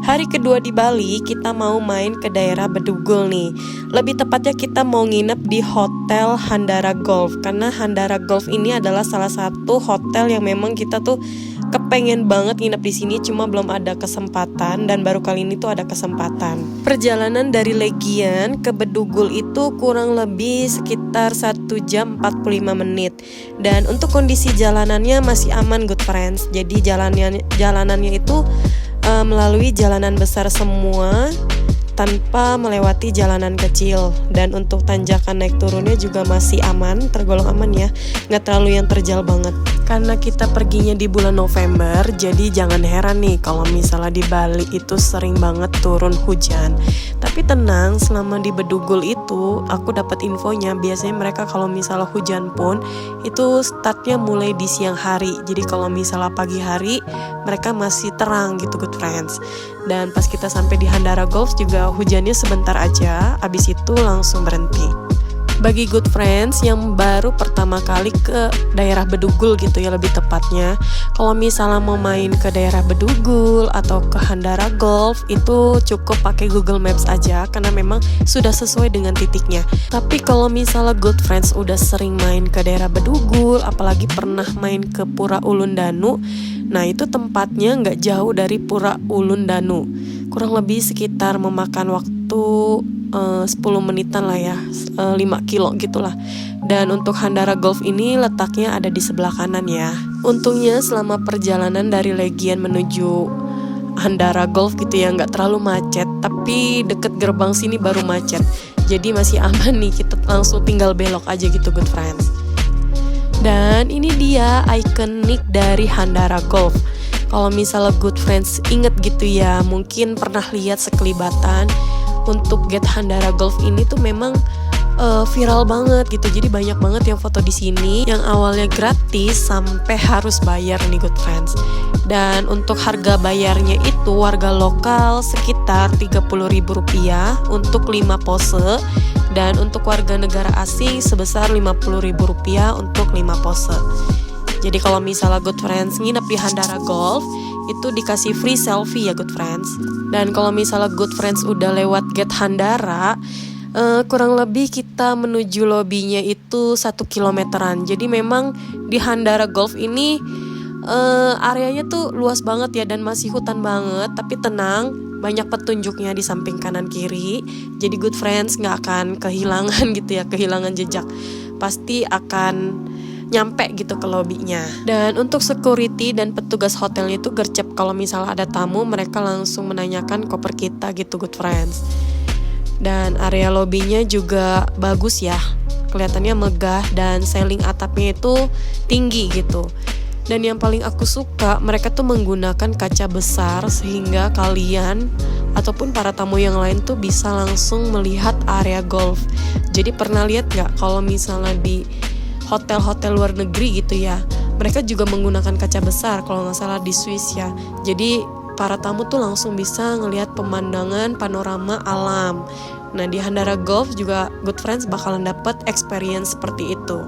Hari kedua di Bali, kita mau main ke daerah Bedugul nih. Lebih tepatnya kita mau nginep di Hotel Handara Golf. Karena Handara Golf ini adalah salah satu hotel yang memang kita tuh kepengen banget nginep di sini, cuma belum ada kesempatan, dan baru kali ini tuh ada kesempatan. Perjalanan dari Legian ke Bedugul itu kurang lebih sekitar 1 jam 45 menit. Dan untuk kondisi jalanannya masih aman, good friends. Jadi jalanannya itu melalui jalanan besar semua tanpa melewati jalanan kecil, dan untuk tanjakan naik turunnya juga masih aman, tergolong aman ya, nggak terlalu yang terjal banget. Karena kita perginya di bulan November, jadi jangan heran nih kalau misalnya di Bali itu sering banget turun hujan. Tapi tenang, selama di Bedugul itu aku dapat infonya, biasanya mereka kalau misalnya hujan pun itu startnya mulai di siang hari. Jadi kalau misalnya pagi hari mereka masih terang gitu, good friends. Dan pas kita sampai di Handara Golf juga hujannya sebentar aja, abis itu langsung berhenti. Bagi good friends yang baru pertama kali ke daerah Bedugul gitu ya, lebih tepatnya, kalau misalnya mau main ke daerah Bedugul atau ke Handara Golf itu cukup pakai Google Maps aja, karena memang sudah sesuai dengan titiknya. Tapi kalau misalnya good friends udah sering main ke daerah Bedugul, apalagi pernah main ke Pura Ulun Danu, nah itu tempatnya nggak jauh dari Pura Ulun Danu, kurang lebih sekitar memakan waktu 10 menitan lah ya, 5 kilo gitulah. Dan untuk Handara Golf ini letaknya ada di sebelah kanan ya. Untungnya selama perjalanan dari Legian menuju Handara Golf gitu ya, nggak terlalu macet, tapi deket gerbang sini baru macet. Jadi masih aman nih, kita langsung tinggal belok aja gitu, good friends. Dan ini dia ikonik dari Handara Golf. Kalau misalnya good friends inget gitu ya, mungkin pernah lihat sekelibatan. Untuk Gate Handara Golf ini tuh memang viral banget gitu. Jadi banyak banget yang foto di sini, yang awalnya gratis sampai harus bayar nih, good friends. Dan untuk harga bayarnya itu warga lokal sekitar Rp30.000 untuk 5 pose, dan untuk warga negara asing sebesar Rp50.000 untuk 5 pose. Jadi kalau misalnya good friends nginep di Handara Golf itu dikasih free selfie ya, good friends. Dan kalau misalnya good friends udah lewat gate Handara, kurang lebih kita menuju lobinya itu 1 kilometeran. Jadi memang di Handara Golf ini areanya tuh luas banget ya, dan masih hutan banget. Tapi tenang, banyak petunjuknya di samping kanan kiri. Jadi good friends nggak akan kehilangan gitu ya, kehilangan jejak. Pasti akan nyampe gitu ke lobinya. Dan untuk security dan petugas hotelnya itu gercep, kalau misalnya ada tamu mereka langsung menanyakan koper kita gitu, good friends. Dan area lobinya juga bagus ya, kelihatannya megah, dan ceiling atapnya itu tinggi gitu. Dan yang paling aku suka, mereka tuh menggunakan kaca besar sehingga kalian ataupun para tamu yang lain tuh bisa langsung melihat area golf. Jadi pernah lihat gak kalau misalnya di hotel-hotel luar negeri gitu ya, mereka juga menggunakan kaca besar kalau nggak salah di Swiss ya. Jadi para tamu tuh langsung bisa ngelihat pemandangan panorama alam. Nah di Handara Golf juga good friends bakalan dapat experience seperti itu.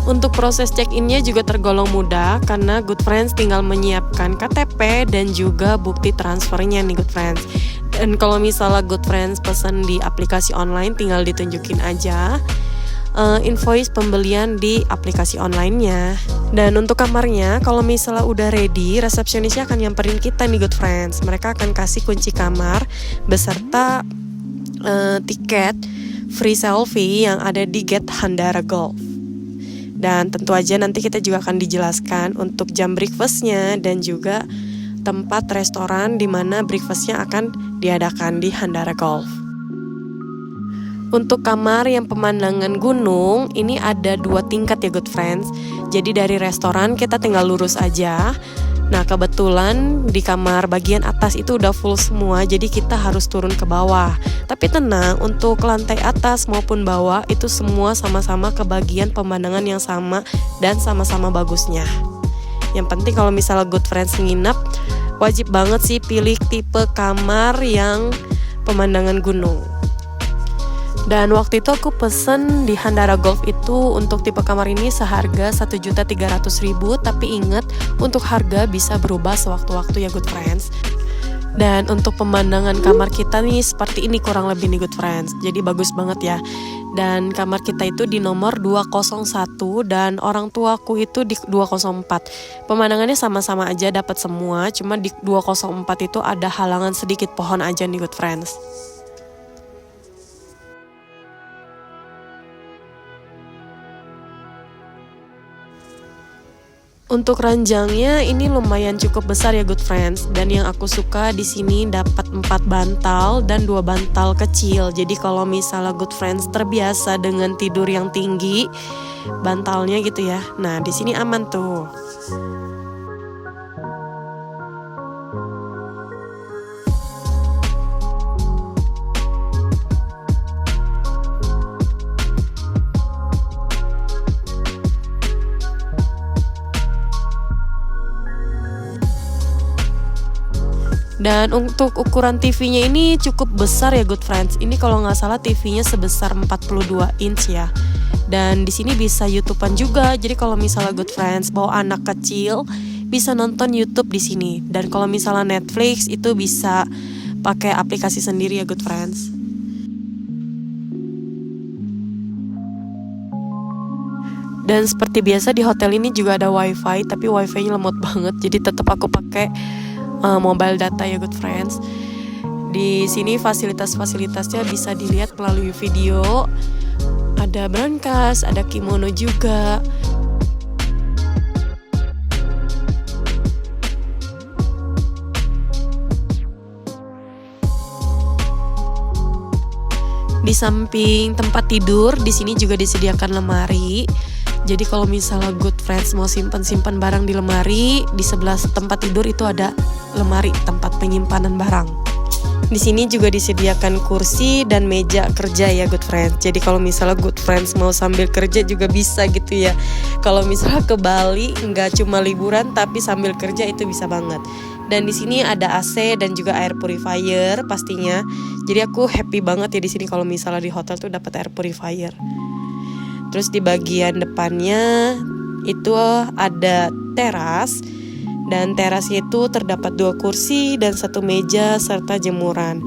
Untuk proses check-innya juga tergolong mudah, karena good friends tinggal menyiapkan KTP dan juga bukti transfernya nih, good friends. Dan kalau misalnya good friends pesan di aplikasi online, tinggal ditunjukin aja invoice pembelian di aplikasi online-nya. Dan untuk kamarnya, kalau misalnya udah ready, resepsionisnya akan nyamperin kita nih, good friends. Mereka akan kasih kunci kamar beserta tiket free selfie yang ada di Gate Handara Golf. Dan tentu aja nanti kita juga akan dijelaskan untuk jam breakfastnya dan juga tempat restoran di mana breakfastnya akan diadakan di Handara Golf. Untuk kamar yang pemandangan gunung, ini ada 2 tingkat ya, good friends. Jadi dari restoran kita tinggal lurus aja. Nah kebetulan di kamar bagian atas itu udah full semua, jadi kita harus turun ke bawah. Tapi tenang, untuk lantai atas maupun bawah itu semua sama-sama kebagian pemandangan yang sama dan sama-sama bagusnya. Yang penting kalau misalnya good friends nginep, wajib banget sih pilih tipe kamar yang pemandangan gunung. Dan waktu itu aku pesen di Handara Golf itu untuk tipe kamar ini seharga 1.300.000, tapi ingat untuk harga bisa berubah sewaktu-waktu ya, good friends. Dan untuk pemandangan kamar kita nih seperti ini kurang lebih nih good friends. Jadi bagus banget ya. Dan kamar kita itu di nomor 201 dan orang tuaku itu di 204. Pemandangannya sama-sama aja dapat semua, cuma di 204 itu ada halangan sedikit pohon aja nih good friends. Untuk ranjangnya ini lumayan cukup besar ya good friends, dan yang aku suka di sini dapat 4 bantal dan 2 bantal kecil. Jadi kalau misalnya good friends terbiasa dengan tidur yang tinggi bantalnya gitu ya. Nah, di sini aman tuh. Dan untuk ukuran TV-nya ini cukup besar ya good friends. Ini kalau nggak salah TV-nya sebesar 42 inch ya. Dan di sini bisa YouTube-an juga. Jadi kalau misalnya good friends bawa anak kecil bisa nonton YouTube di sini. Dan kalau misalnya Netflix itu bisa pakai aplikasi sendiri ya good friends. Dan seperti biasa di hotel ini juga ada wifi, tapi wifi-nya lemot banget. Jadi tetap aku pakai mobile data ya good friends. Di sini fasilitas-fasilitasnya bisa dilihat melalui video. Ada brankas, ada kimono juga. Di samping tempat tidur, di sini juga disediakan lemari. Jadi kalau misalnya good friends mau simpan barang di lemari, di sebelah tempat tidur itu ada lemari tempat penyimpanan barang. Di sini juga disediakan kursi dan meja kerja ya good friends. Jadi kalau misalnya good friends mau sambil kerja juga bisa gitu ya. Kalau misalnya ke Bali nggak cuma liburan tapi sambil kerja itu bisa banget. Dan di sini ada AC dan juga air purifier pastinya. Jadi aku happy banget ya di sini kalau misalnya di hotel tuh dapat air purifier. Terus di bagian depannya itu ada teras. Dan terasnya itu terdapat 2 kursi dan 1 meja serta jemuran.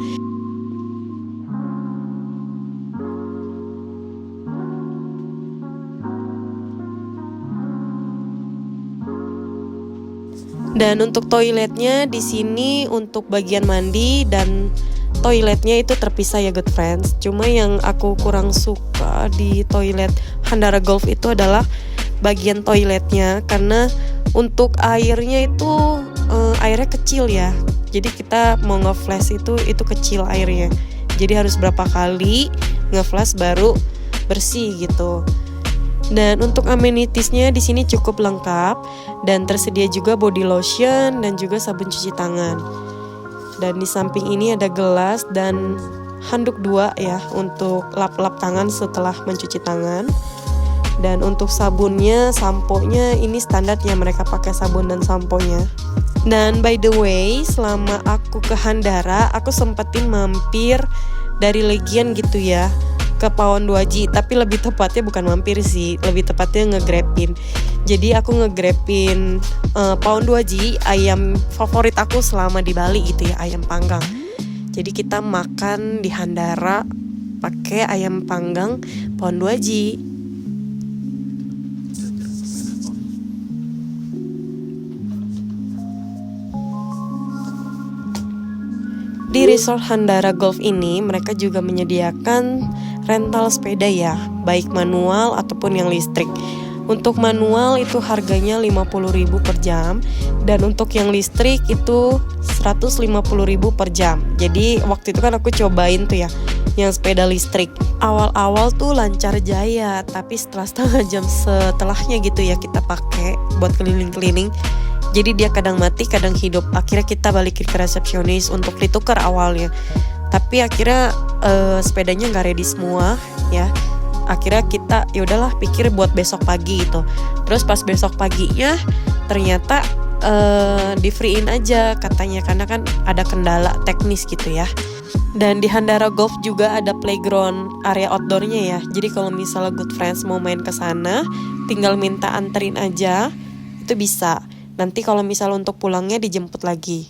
Dan untuk toiletnya di sini untuk bagian mandi dan toiletnya itu terpisah ya good friends. Cuma yang aku kurang suka di toilet Handara Golf itu adalah bagian toiletnya, karena untuk airnya itu airnya kecil ya. Jadi kita mau nge-flash itu kecil airnya. Jadi harus berapa kali nge-flash baru bersih gitu. Dan untuk amenitiesnya di sini cukup lengkap dan tersedia juga body lotion dan juga sabun cuci tangan. Dan di samping ini ada gelas dan handuk 2 ya untuk lap-lap tangan setelah mencuci tangan. Dan untuk sabunnya, sampo-nya ini standar ya, mereka pakai sabun dan sampo-nya. Dan by the way, selama aku ke Handara, aku sempetin mampir dari Legian gitu ya ke Pawon 2G, tapi lebih tepatnya bukan mampir sih, lebih tepatnya nge-grabin. Jadi aku nge-grabin Pawon 2G, ayam favorit aku selama di Bali gitu ya, ayam panggang. Jadi kita makan di Handara pakai ayam panggang Pawon 2G. Di resort Handara Golf ini mereka juga menyediakan rental sepeda ya, baik manual ataupun yang listrik. Untuk manual itu harganya 50.000 per jam, dan untuk yang listrik itu 150.000 per jam. Jadi waktu itu kan aku cobain tuh ya yang sepeda listrik. Awal-awal tuh lancar jaya, tapi setelah setengah jam setelahnya gitu ya kita pakai buat keliling-keliling, jadi dia kadang mati kadang hidup. Akhirnya kita balikin ke resepsionis untuk ditukar awalnya, tapi akhirnya sepedanya nggak ready semua ya. Akhirnya kita ya udahlah pikir buat besok pagi gitu. Terus pas besok paginya ternyata di free-in aja katanya, karena kan ada kendala teknis gitu ya. Dan di Handara Golf juga ada playground area outdoornya ya. Jadi kalau misalnya good friends mau main ke sana, tinggal minta anterin aja, itu bisa. Nanti kalau misalnya untuk pulangnya dijemput lagi.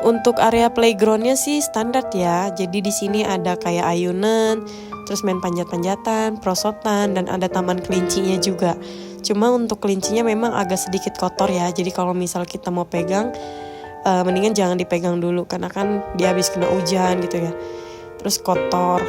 Untuk area playgroundnya sih standar ya. Jadi di sini ada kayak ayunan, terus main panjat-panjatan, prosotan, dan ada taman kelincinya juga. Cuma untuk kelincinya memang agak sedikit kotor ya. Jadi kalau misal kita mau pegang, mendingan jangan dipegang dulu karena kan dia habis kena hujan gitu ya. Terus kotor.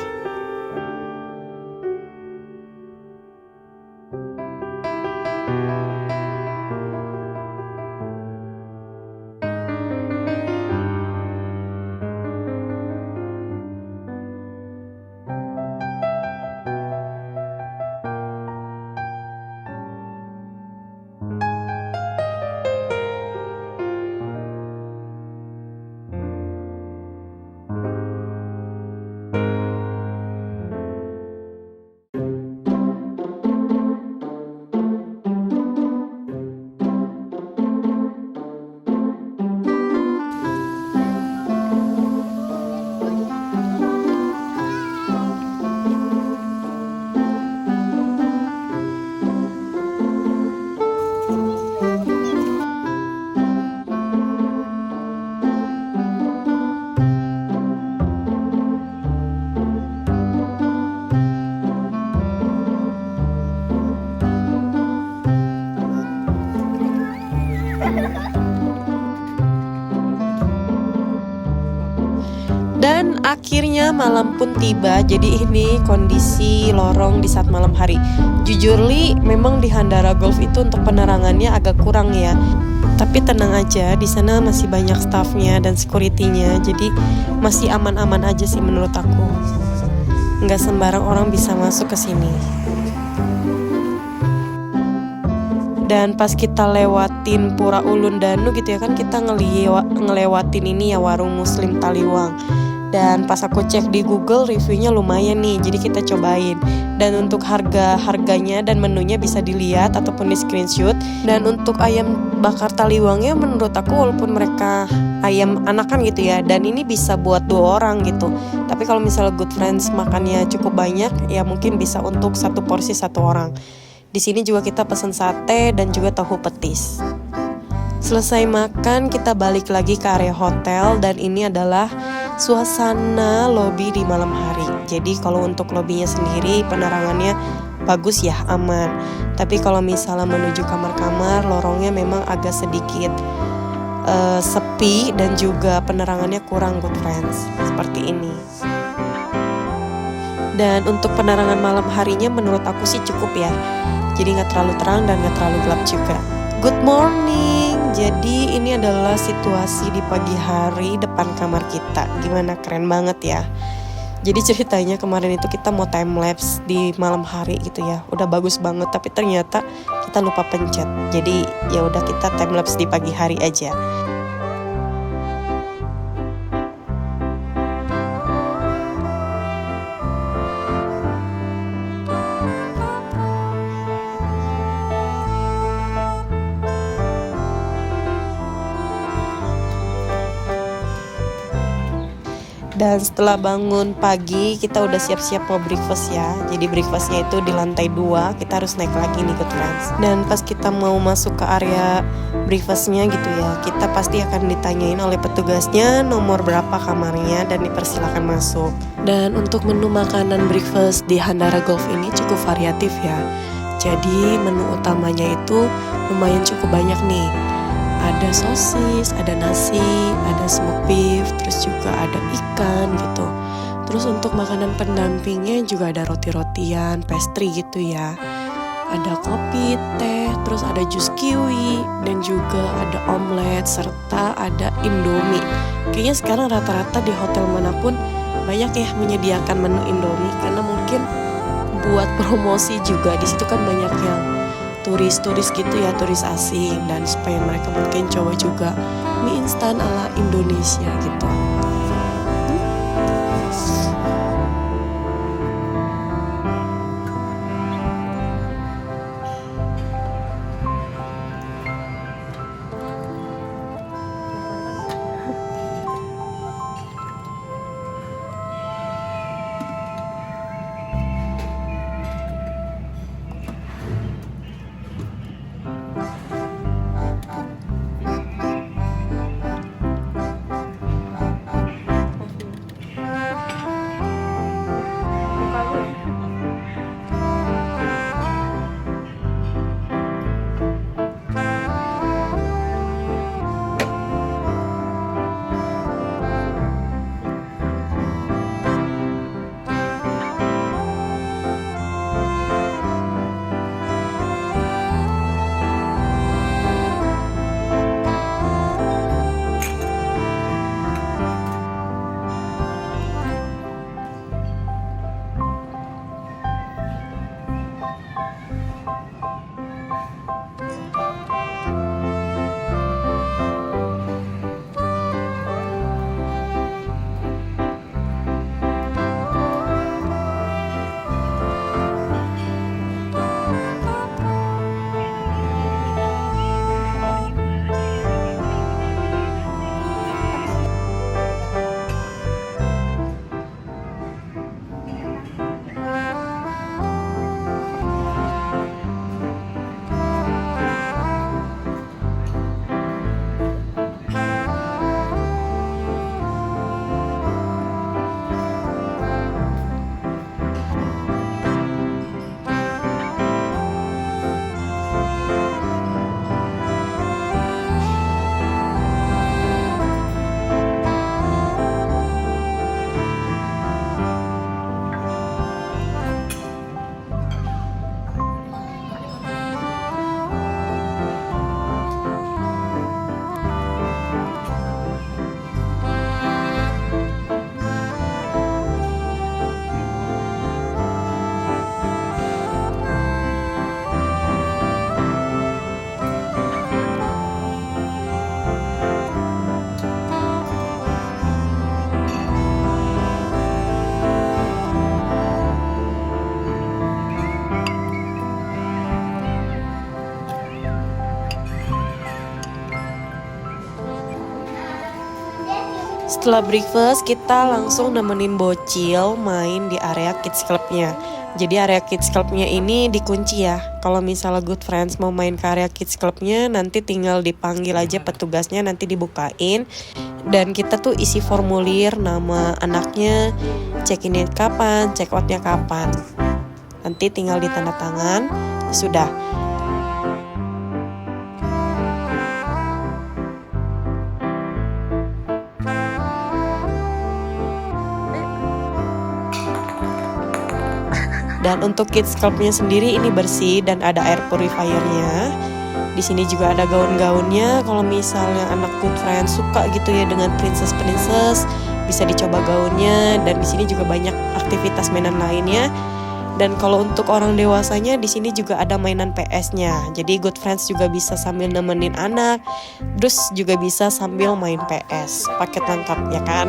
Dan akhirnya malam pun tiba. Jadi ini kondisi lorong di saat malam hari. Jujur Li, memang di Handara Golf itu untuk penerangannya agak kurang ya. Tapi tenang aja, di sana masih banyak staffnya dan security-nya. Jadi masih aman-aman aja sih menurut aku. Nggak sembarang orang bisa masuk ke sini. Dan pas kita lewatin Pura Ulun Danu gitu ya kan, kita ngelewatin ini ya, warung Muslim Taliwang. Dan pas aku cek di Google, reviewnya lumayan nih, jadi kita cobain. Dan untuk harganya dan menunya bisa dilihat ataupun di screenshot. Dan untuk ayam bakar taliwangnya menurut aku walaupun mereka ayam anakan gitu ya, dan ini bisa buat 2 orang gitu. Tapi kalau misalnya good friends makannya cukup banyak, ya mungkin bisa untuk 1 porsi 1 orang. Di sini juga kita pesan sate dan juga tahu petis. Selesai makan, kita balik lagi ke area hotel dan ini adalah suasana lobi di malam hari. Jadi kalau untuk lobinya sendiri penerangannya bagus ya, aman. Tapi kalau misalnya menuju kamar-kamar, lorongnya memang agak sedikit sepi dan juga penerangannya kurang, good friends. Seperti ini. Dan untuk penerangan malam harinya menurut aku sih cukup ya. Jadi nggak terlalu terang dan nggak terlalu gelap juga. Good morning. Jadi ini adalah situasi di pagi hari depan kamar kita. Gimana, keren banget ya. Jadi ceritanya kemarin itu kita mau time lapse di malam hari gitu ya. Udah bagus banget tapi ternyata kita lupa pencet. Jadi ya udah kita time lapse di pagi hari aja. Dan setelah bangun pagi, kita udah siap-siap mau breakfast ya. Jadi breakfastnya itu di lantai 2, kita harus naik lagi nih good friends. Dan pas kita mau masuk ke area breakfastnya gitu ya, kita pasti akan ditanyain oleh petugasnya nomor berapa kamarnya dan dipersilakan masuk. Dan untuk menu makanan breakfast di Handara Golf ini cukup variatif ya. Jadi menu utamanya itu lumayan cukup banyak nih. Ada sosis, ada nasi, ada smoked beef, terus juga ada ikan gitu. Terus untuk makanan pendampingnya juga ada roti-rotian, pastry gitu ya. Ada kopi, teh, terus ada jus kiwi, dan juga ada omelet, serta ada indomie. Kayaknya sekarang rata-rata di hotel manapun banyak ya menyediakan menu indomie, karena mungkin buat promosi juga. Di situ kan banyak yang turis-turis gitu ya, turis asing, dan supaya mereka mungkin coba juga mie instan ala Indonesia gitu. Setelah breakfast kita langsung nemenin bocil main di area kids clubnya. Jadi area kids clubnya ini dikunci ya. Kalau misalnya good friends mau main ke area kids clubnya, nanti tinggal dipanggil aja petugasnya, nanti dibukain. Dan kita tuh isi formulir nama anaknya, check in kapan, check outnya kapan. Nanti tinggal ditanda tangan, sudah. Dan untuk kids clubnya sendiri ini bersih dan ada air purifiernya. Di sini juga ada gaun-gaunnya. Kalau misalnya anak good friends suka gitu ya dengan princess, bisa dicoba gaunnya. Dan di sini juga banyak aktivitas mainan lainnya. Dan kalau untuk orang dewasanya di sini juga ada mainan PS-nya. Jadi good friends juga bisa sambil nemenin anak, terus juga bisa sambil main PS. Paket lengkap ya kan?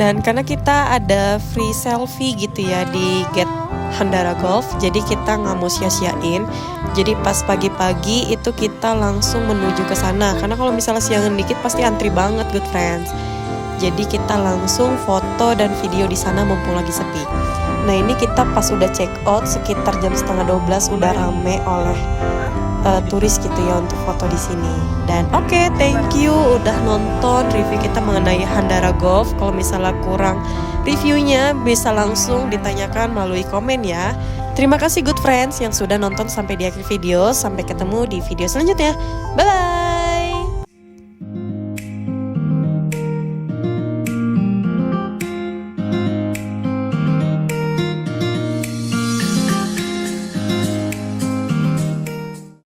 Dan karena kita ada free selfie gitu ya di gate Handara Golf, jadi kita nggak mau sia-siain. Jadi pas pagi-pagi itu kita langsung menuju ke sana. Karena kalau misalnya siangan dikit pasti antri banget good friends. Jadi kita langsung foto dan video di sana mumpung lagi sepi. Nah ini kita pas udah check out sekitar jam 11:30 udah rame oleh turis gitu ya untuk foto di sini. Dan oke, thank you udah nonton review kita mengenai Handara Golf. Kalau misalnya kurang reviewnya bisa langsung ditanyakan melalui komen ya. Terima kasih good friends yang sudah nonton sampai di akhir video. Sampai ketemu di video selanjutnya. Bye bye.